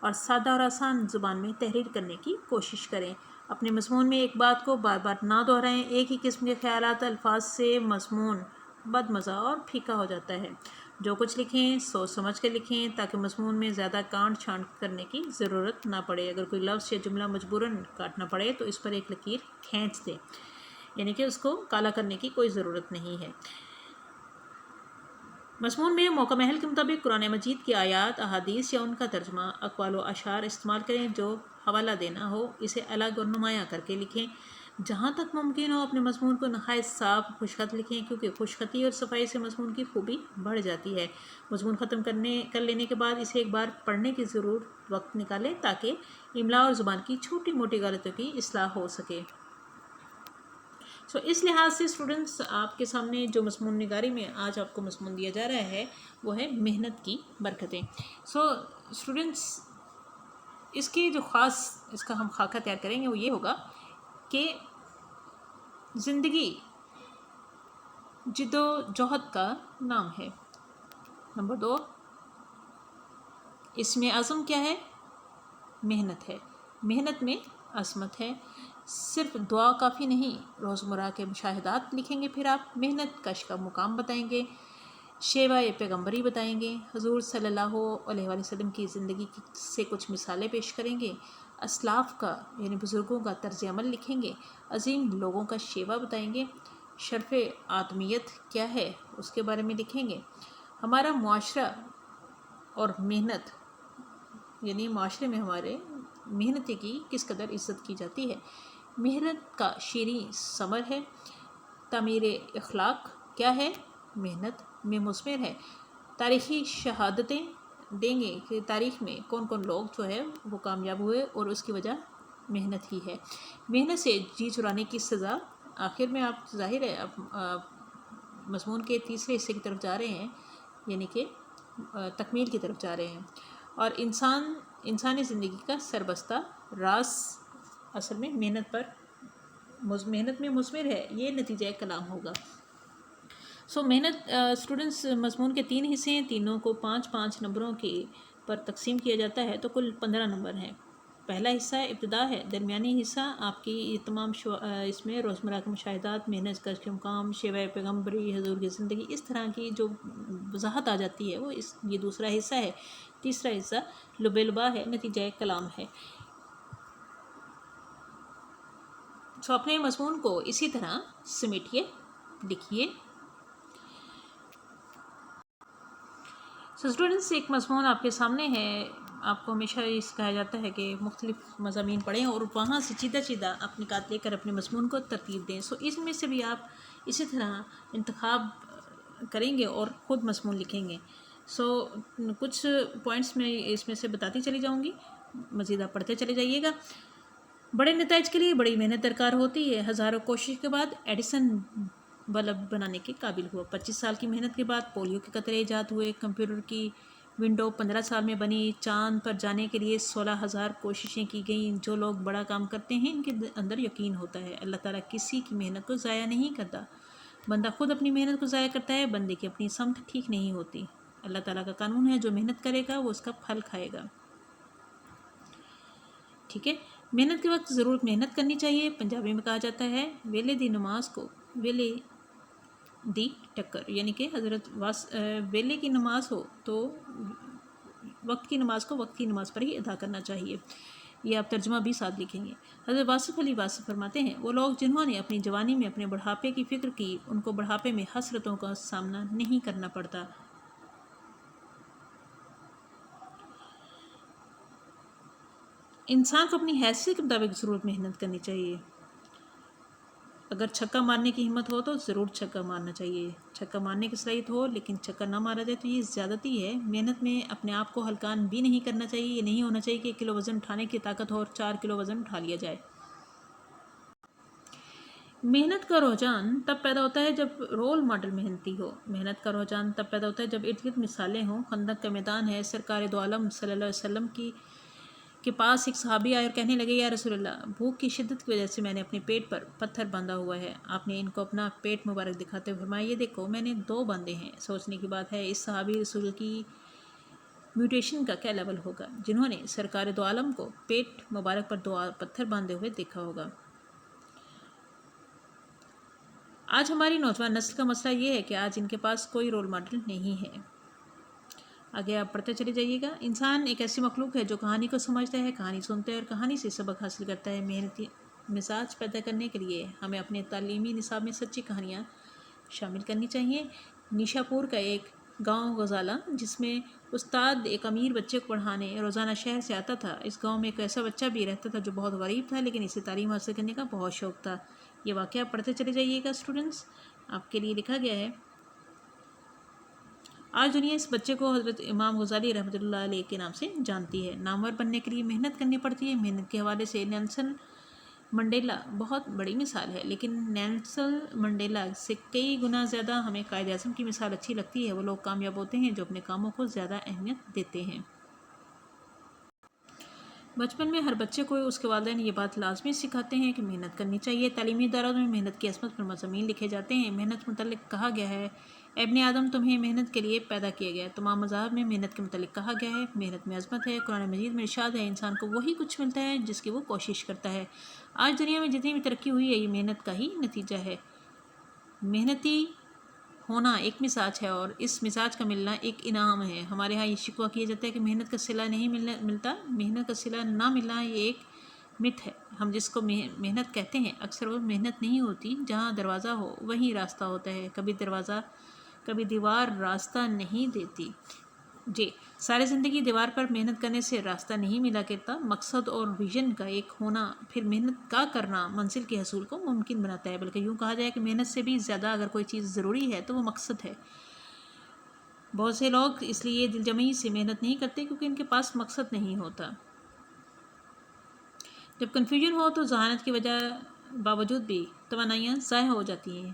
اور سادہ اور آسان زبان میں تحریر کرنے کی کوشش کریں۔ اپنے مضمون میں ایک بات کو بار بار نہ دہرائیں۔ ایک ہی قسم کے خیالات الفاظ سے مضمون بد مزہ اور پھیکا ہو جاتا ہے۔ جو کچھ لکھیں سوچ سمجھ کر لکھیں تاکہ مضمون میں زیادہ کانٹ چھانٹ کرنے کی ضرورت نہ پڑے۔ اگر کوئی لفظ یا جملہ مجبوراً کاٹنا پڑے تو اس پر ایک لکیر کھینچ دیں، یعنی کہ اس کو کالا کرنے کی کوئی ضرورت نہیں ہے۔ مضمون میں موقع محل کے مطابق قرآن مجید کی آیات، احادیث یا ان کا ترجمہ، اقوال و اشعار استعمال کریں۔ جو حوالہ دینا ہو اسے الگ اور نمایاں کر کے لکھیں۔ جہاں تک ممکن ہو اپنے مضمون کو نہایت صاف خوش خط لکھیں، کیونکہ خوش خطی اور صفائی سے مضمون کی خوبی بڑھ جاتی ہے۔ مضمون ختم کر لینے کے بعد اسے ایک بار پڑھنے کی ضرور وقت نکالیں تاکہ املا اور زبان کی چھوٹی موٹی غلطیوں کی اصلاح ہو سکے۔ اس لحاظ سے اسٹوڈنٹس آپ کے سامنے جو مضمون نگاری میں آج آپ کو مضمون دیا جا رہا ہے وہ ہے محنت کی برکتیں۔ اسٹوڈنٹس اس کی جو اس کا ہم خاکہ تیار کریں گے وہ یہ ہوگا کہ زندگی جد و جہد کا نام ہے۔ نمبر 2، اس میں عزم کیا ہے؟ محنت ہے۔ محنت میں عظمت ہے۔ صرف دعا کافی نہیں، روزمرہ کے مشاہدات لکھیں گے، پھر آپ محنت کش کا مقام بتائیں گے، شیوہ پیغمبری بتائیں گے، حضور صلی اللہ علیہ وآلہ وسلم کی زندگی سے کچھ مثالیں پیش کریں گے، اسلاف کا یعنی بزرگوں کا طرز عمل لکھیں گے، عظیم لوگوں کا شیوہ بتائیں گے، شرف آدمیت کیا ہے اس کے بارے میں لکھیں گے، ہمارا معاشرہ اور محنت یعنی معاشرے میں ہمارے محنت کی کس قدر عزت کی جاتی ہے، محنت کا شیریں ثمر ہے، تعمیر اخلاق کیا ہے، محنت میں مثمر ہے، تاریخی شہادتیں دیں گے کہ تاریخ میں کون کون لوگ جو ہے وہ کامیاب ہوئے اور اس کی وجہ محنت ہی ہے، محنت سے جی چرانے کی سزا۔ آخر میں آپ ظاہر ہے آپ مضمون کے تیسرے حصے کی طرف جا رہے ہیں، یعنی کہ تکمیل کی طرف جا رہے ہیں، اور انسانی زندگی کا سربستہ راز اصل میں محنت میں مثمر ہے، یہ نتیجہ کلام ہوگا۔ محنت اسٹوڈنٹس مضمون کے 3 حصے ہیں، تینوں کو 5-5 نمبروں کے پر تقسیم کیا جاتا ہے، تو کل 15 نمبر ہیں۔ پہلا حصہ ابتدا ہے، درمیانی حصہ آپ کی تمام اس میں روزمرہ کے مشاہدات، محنت کش کے مقام، شیوہ پیغمبری، حضور کی زندگی، اس طرح کی جو وضاحت آ جاتی ہے وہ یہ دوسرا حصہ ہے۔ تیسرا حصہ لب لبا ہے، نتیجہ کلام ہے۔ اپنے مضمون کو اسی طرح سمیٹیے، لکھیے۔ اسٹوڈنٹس ایک مضمون آپ کے سامنے ہے، آپ کو ہمیشہ اس کہا جاتا ہے کہ مختلف مضامین پڑھیں اور وہاں سے چیدہ آپ نکات لے کر اپنے مضمون کو ترتیب دیں۔ اس میں سے بھی آپ اسی طرح انتخاب کریں گے اور خود مضمون لکھیں گے۔ کچھ پوائنٹس میں اس میں سے بتاتی چلی جاؤں گی، مزید آپ پڑھتے چلے جائیے گا۔ بڑے نتائج کے لیے بڑی محنت درکار ہوتی ہے۔ ہزاروں کوشش کے بعد ایڈیسن بلب بنانے کے قابل ہوا۔ 25 سال کی محنت کے بعد پولیو کے قطرے ایجاد ہوئے۔ کمپیوٹر کی ونڈو 15 سال میں بنی۔ چاند پر جانے کے لیے 16,000 کوششیں کی گئیں۔ جو لوگ بڑا کام کرتے ہیں ان کے اندر یقین ہوتا ہے، اللہ تعالیٰ کسی کی محنت کو ضائع نہیں کرتا۔ بندہ خود اپنی محنت کو ضائع کرتا ہے، بندے کی اپنی سمت ٹھیک نہیں ہوتی۔ اللہ تعالیٰ کا قانون ہے، جو محنت کرے گا وہ اس کا پھل کھائے گا۔ ٹھیک ہے، محنت کے وقت ضرور محنت کرنی چاہیے۔ پنجابی میں کہا جاتا ہے ویلے دی نماز کو ویلے دی ٹکر، یعنی کہ حضرت ویلے کی نماز ہو تو وقت کی نماز کو وقت کی نماز پر ہی ادا کرنا چاہیے۔ یہ آپ ترجمہ بھی ساتھ لکھیں گے۔ حضرت واصف علی واصف فرماتے ہیں، وہ لوگ جنہوں نے اپنی جوانی میں اپنے بڑھاپے کی فکر کی، ان کو بڑھاپے میں حسرتوں کا سامنا نہیں کرنا پڑتا۔ انسان کو اپنی حیثیت کے مطابق ضرور محنت کرنی چاہیے۔ اگر چھکا مارنے کی ہمت ہو تو ضرور چھکا مارنا چاہیے۔ چھکا مارنے کی صلاحیت ہو لیکن چھکا نہ مارا جائے تو یہ زیادتی ہے۔ محنت میں اپنے آپ کو ہلکان بھی نہیں کرنا چاہیے۔ یہ نہیں ہونا چاہیے کہ 1 کلو وزن اٹھانے کی طاقت ہو اور 4 کلو وزن اٹھا لیا جائے۔ محنت کا رجحان تب پیدا ہوتا ہے جب رول ماڈل محنتی ہو۔ محنت کا رجحان تب پیدا ہوتا ہے جب ارد گرد مثالیں ہوں۔ خندق کا میدان ہے، سرکار دو عالم صلی اللہ علیہ وسلم کے پاس ایک صحابی آئے اور کہنے لگے، یا رسول اللہ، بھوک کی شدت کی وجہ سے میں نے اپنے پیٹ پر پتھر باندھا ہوا ہے۔ آپ نے ان کو اپنا پیٹ مبارک دکھاتے ہوئے فرمایا، یہ دیکھو میں نے 2 باندھے ہیں۔ سوچنے کی بات ہے، اس صحابی رسول کی میوٹیشن کا کیا لیول ہوگا، جنہوں نے سرکار دو عالم کو پیٹ مبارک پر دو پتھر باندھے ہوئے دیکھا ہوگا۔ آج ہماری نوجوان نسل کا مسئلہ یہ ہے کہ آج ان کے پاس کوئی رول ماڈل نہیں ہے۔ آگے آپ پڑھتے چلے جائیے گا۔ انسان ایک ایسی مخلوق ہے جو کہانی کو سمجھتا ہے، کہانی سنتا ہے اور کہانی سے سبق حاصل کرتا ہے۔ محنتی مزاج پیدا کرنے کے لیے ہمیں اپنے تعلیمی نصاب میں سچی کہانیاں شامل کرنی چاہیے۔ نیشا پور کا ایک گاؤں غزالہ، جس میں استاد ایک امیر بچے کو پڑھانے روزانہ شہر سے آتا تھا۔ اس گاؤں میں ایک ایسا بچہ بھی رہتا تھا جو بہت غریب تھا، لیکن اسے تعلیم حاصل کرنے کا بہت شوق تھا۔ یہ واقعہ پڑھتے چلے جائیے گا اسٹوڈنٹس، آپ کے لیے لکھا گیا ہے۔ آج دنیا اس بچے کو حضرت امام غزالی رحمۃ اللہ علیہ کے نام سے جانتی ہے۔ نامور بننے کے لیے محنت کرنی پڑتی ہے۔ محنت کے حوالے سے نیلسن منڈیلا بہت بڑی مثال ہے، لیکن نیلسن منڈیلا سے کئی گنا زیادہ ہمیں قائد اعظم کی مثال اچھی لگتی ہے۔ وہ لوگ کامیاب ہوتے ہیں جو اپنے کاموں کو زیادہ اہمیت دیتے ہیں۔ بچپن میں ہر بچے کو اس کے والدین یہ بات لازمی سکھاتے ہیں کہ محنت کرنی چاہیے۔ تعلیمی اداروں میں محنت کی عظمت پر مضامین لکھے جاتے ہیں۔ محنت متعلق کہا گیا ہے، اے ابن آدم تمہیں محنت کے لیے پیدا کیا گیا ہے۔ تمام مذاہب میں محنت کے متعلق کہا گیا ہے، محنت میں عظمت ہے۔ قرآن مجید میں ارشاد ہے، انسان کو وہی کچھ ملتا ہے جس کی وہ کوشش کرتا ہے۔ آج دنیا میں جتنی بھی ترقی ہوئی ہے یہ محنت کا ہی نتیجہ ہے۔ محنتی ہونا ایک مزاج ہے اور اس مزاج کا ملنا ایک انعام ہے۔ ہمارے ہاں یہ شکوہ کیا جاتا ہے کہ محنت کا صلہ نہیں ملتا۔ محنت کا صلہ نہ ملنا یہ ایک مت ہے۔ ہم جس کو محنت کہتے ہیں اکثر وہ محنت نہیں ہوتی۔ جہاں دروازہ ہو وہیں راستہ ہوتا ہے، کبھی دیوار راستہ نہیں دیتی۔ جی، ساری زندگی دیوار پر محنت کرنے سے راستہ نہیں ملا کرتا۔ مقصد اور ویژن کا ایک ہونا پھر محنت کا کرنا منزل کے حصول کو ممکن بناتا ہے۔ بلکہ یوں کہا جائے کہ محنت سے بھی زیادہ اگر کوئی چیز ضروری ہے تو وہ مقصد ہے۔ بہت سے لوگ اس لیے دل جمعی سے محنت نہیں کرتے کیونکہ ان کے پاس مقصد نہیں ہوتا۔ جب کنفیوژن ہو تو ذہانت کی وجہ باوجود بھی توانائیاں ضائع ہو جاتی ہیں۔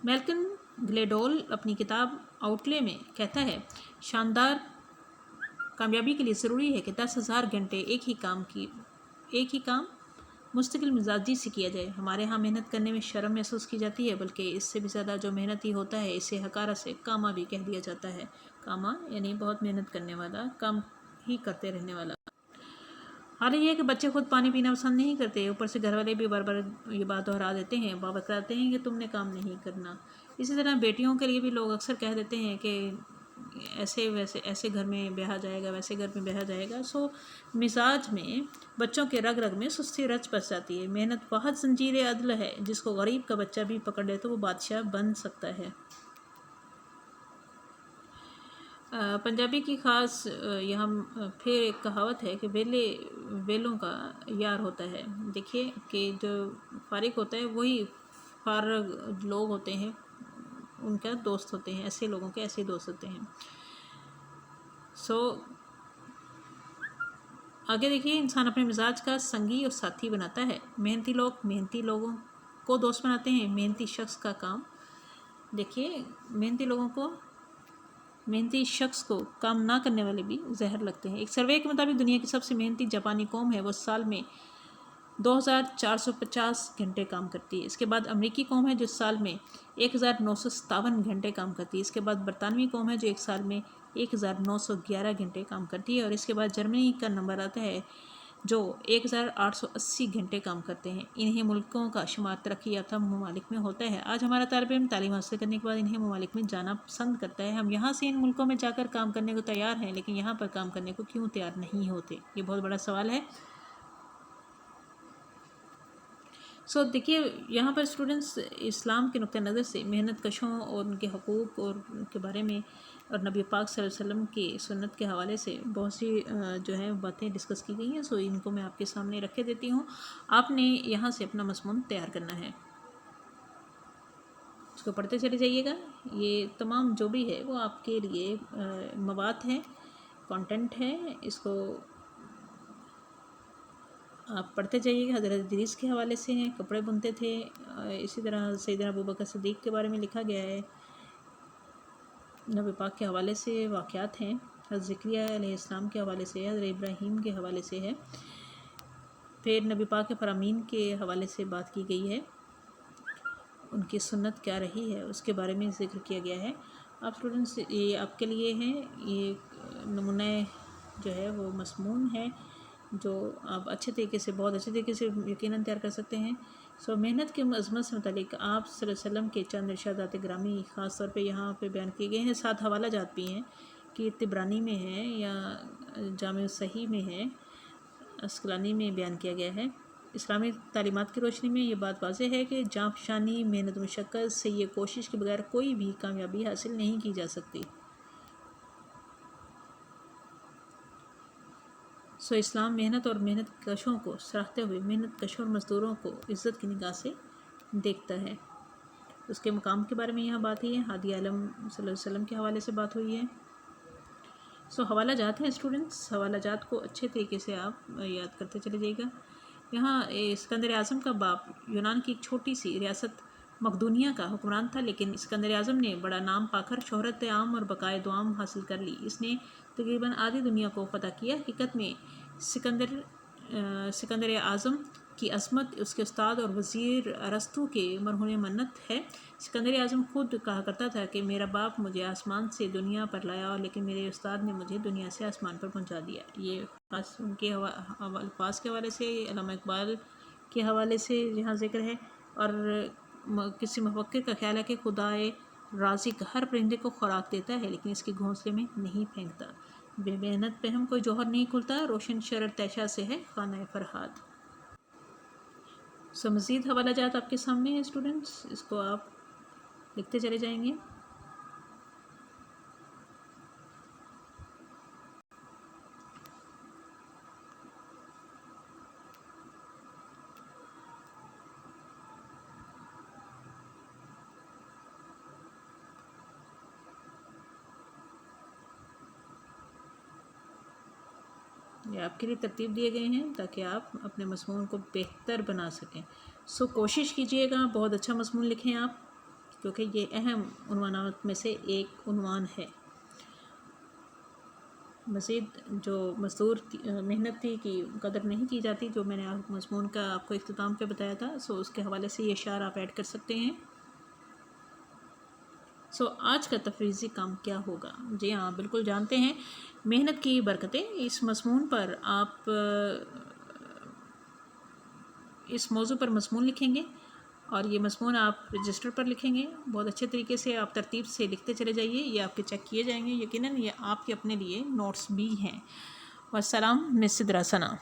میلکم گلیڈول اپنی کتاب آؤٹلے میں کہتا ہے، شاندار کامیابی کے لیے ضروری ہے کہ 10,000 گھنٹے ایک ہی کام مستقل مزاجی سے کیا جائے۔ ہمارے ہاں محنت کرنے میں شرم محسوس کی جاتی ہے، بلکہ اس سے بھی زیادہ جو محنتی ہوتا ہے اسے حقارت سے کاما بھی کہہ دیا جاتا ہے۔ کاما یعنی بہت محنت کرنے والا، کام ہی کرتے رہنے والا۔ حال یہ ہے کہ بچے خود پانی پینا پسند نہیں کرتے، اوپر سے گھر والے بھی بار بار یہ بات دہرا دیتے ہیں، بابت کراتے ہیں کہ تم نے کام نہیں کرنا۔ اسی طرح بیٹیوں کے لیے بھی لوگ اکثر کہہ دیتے ہیں کہ ایسے گھر میں بیاہا جائے گا، ویسے گھر میں بیاہا جائے گا۔ مزاج میں بچوں کے رگ رگ میں سستی رچ بس جاتی ہے۔ محنت واحد زنجیر عدل ہے، جس کو غریب کا بچہ بھی پکڑ لے تو وہ بادشاہ بن سکتا ہے۔ پنجابی کی خاص یہاں پھر ایک کہاوت ہے کہ ویلوں کا یار ہوتا ہے۔ دیکھیے کہ جو فارغ ہوتا ہے وہی فارغ لوگ ہوتے ہیں، ان کا دوست ہوتے ہیں، ایسے لوگوں کے ایسے دوست ہوتے ہیں۔ آگے دیکھیے، انسان اپنے مزاج کا سنگی اور ساتھی بناتا ہے۔ محنتی لوگ محنتی لوگوں کو دوست بناتے ہیں۔ محنتی شخص کا کام دیکھیے، محنتی شخص کو کام نہ کرنے والے بھی زہر لگتے ہیں۔ ایک سروے کے مطابق دنیا کی سب سے محنتی جاپانی قوم ہے، وہ سال میں 2,450 گھنٹے کام کرتی ہے۔ اس کے بعد امریکی قوم ہے جو سال میں 1,957 گھنٹے کام کرتی ہے۔ اس کے بعد برطانوی قوم ہے جو ایک سال میں 1,911 گھنٹے کام کرتی ہے، اور اس کے بعد جرمنی کا نمبر آتا ہے جو 1,880 گھنٹے کام کرتے ہیں۔ انہیں ملکوں کا شمار ترقی یافتہ ممالک میں ہوتا ہے۔ آج ہمارا طالب علم تعلیم حاصل کرنے کے بعد انہیں ممالک میں جانا پسند کرتا ہے۔ ہم یہاں سے ان ملکوں میں جا کر کام کرنے کو تیار ہیں، لیکن یہاں پر کام کرنے کو کیوں تیار نہیں ہوتے؟ یہ بہت بڑا سوال ہے۔ دیکھیے یہاں پر اسٹوڈنٹس اسلام کے نقطہ نظر سے محنت کشوں اور ان کے حقوق اور ان کے بارے میں اور نبی پاک صلی اللہ علیہ وسلم کی سنت کے حوالے سے بہت سی جو ہے باتیں ڈسکس کی گئی ہیں۔ ان کو میں آپ کے سامنے رکھ کے دیتی ہوں، آپ نے یہاں سے اپنا مضمون تیار کرنا ہے، اس کو پڑھتے چلے جائیے گا۔ یہ تمام جو بھی ہے وہ آپ کے لیے مواد ہے، کانٹینٹ ہے، اس کو آپ پڑھتے جائیے گا۔ حضرت ادریس کے حوالے سے ہیں، کپڑے بنتے تھے۔ اسی طرح سیدنا ابوبکر صدیق کے بارے میں لکھا گیا ہے۔ نبی پاک کے حوالے سے واقعات ہیں، حضرت زکریا علیہ السلام کے حوالے سے، حضرت ابراہیم کے حوالے سے ہے۔ پھر نبی پاک کے فرامین کے حوالے سے بات کی گئی ہے، ان کی سنت کیا رہی ہے اس کے بارے میں ذکر کیا گیا ہے۔ اب اسٹوڈنٹس یہ آپ کے لیے ہے، یہ نمونہ جو ہے وہ مضمون ہے جو آپ اچھے طریقے سے، بہت اچھے طریقے سے یقیناً تیار کر سکتے ہیں۔ محنت کے عظمت سے متعلق آپ صلی اللہ علیہ وسلم کے چند ارشادات گرامی خاص طور پہ یہاں پہ بیان کیے گئے ہیں، 7 حوالہ جات بھی ہیں کہ طبرانی میں ہے یا جامع صحیح میں ہے، اسقلانی میں بیان کیا گیا ہے۔ اسلامی تعلیمات کی روشنی میں یہ بات واضح ہے کہ جاں فشانی، محنت و مشقت سے یہ کوشش کے بغیر کوئی بھی کامیابی حاصل نہیں کی جا سکتی۔ اسلام محنت اور محنت کشوں کو سراہتے ہوئے محنت کشوں اور مزدوروں کو عزت کی نگاہ سے دیکھتا ہے۔ اس کے مقام کے بارے میں یہاں بات ہوئی ہے، ہادی عالم صلی اللہ علیہ وسلم کے حوالے سے بات ہوئی ہے۔ حوالہ جات ہیں اسٹوڈنٹس، حوالہ جات کو اچھے طریقے سے آپ یاد کرتے چلے جائے گا۔ یہاں اسکندر اعظم کا باپ یونان کی ایک چھوٹی سی ریاست مقدونیہ کا حکمران تھا، لیکن اسکندر اعظم نے بڑا نام پا کر شہرت عام اور بقائے دوام حاصل کر لی۔ اس نے تقریباً آدھی دنیا کو فتح کیا۔ حقیقت میں سکندر اعظم کی عظمت اس کے استاد اور وزیر ارسطو کے مرہون منت ہے۔ سکندر اعظم خود کہا کرتا تھا کہ میرا باپ مجھے آسمان سے دنیا پر لایا، لیکن میرے استاد نے مجھے دنیا سے آسمان پر پہنچا دیا۔ یہ خاص ان کے الفاظ کے حوالے سے، علامہ اقبال کے حوالے سے یہاں ذکر ہے۔ اور کسی مفکر کا خیال ہے کہ خدائے رازق ہر پرندے کو خوراک دیتا ہے، لیکن اس کے گھونسلے میں نہیں پھینکتا۔ بے محنت پہ ہم کوئی جوہر نہیں کھلتا، روشن شرر تیشہ سے ہے خانہ فرہاد۔ مزید حوالہ جات آپ کے سامنے ہیں اسٹوڈنٹس، اس کو آپ لکھتے چلے جائیں گے۔ یہ آپ کے لیے ترتیب دیے گئے ہیں تاکہ آپ اپنے مضمون کو بہتر بنا سکیں۔ کوشش کیجئے گا بہت اچھا مضمون لکھیں آپ، کیونکہ یہ اہم عنوانات میں سے ایک عنوان ہے۔ مزید جو مزدور محنت کی قدر نہیں کی جاتی، جو میں نے مضمون کا آپ کو اختتام پہ بتایا تھا، اس کے حوالے سے یہ اشعار آپ ایڈ کر سکتے ہیں۔ آج کا تفریحی کام کیا ہوگا؟ جی ہاں، بالکل جانتے ہیں، محنت کی برکتیں۔ اس مضمون پر آپ اس موضوع پر مضمون لکھیں گے، اور یہ مضمون آپ رجسٹر پر لکھیں گے۔ بہت اچھے طریقے سے آپ ترتیب سے لکھتے چلے جائیے، یہ آپ کے چیک کیے جائیں گے۔ یقیناً یہ آپ کے اپنے لیے نوٹس بھی ہیں۔ والسلام، مس سدرا ثنا۔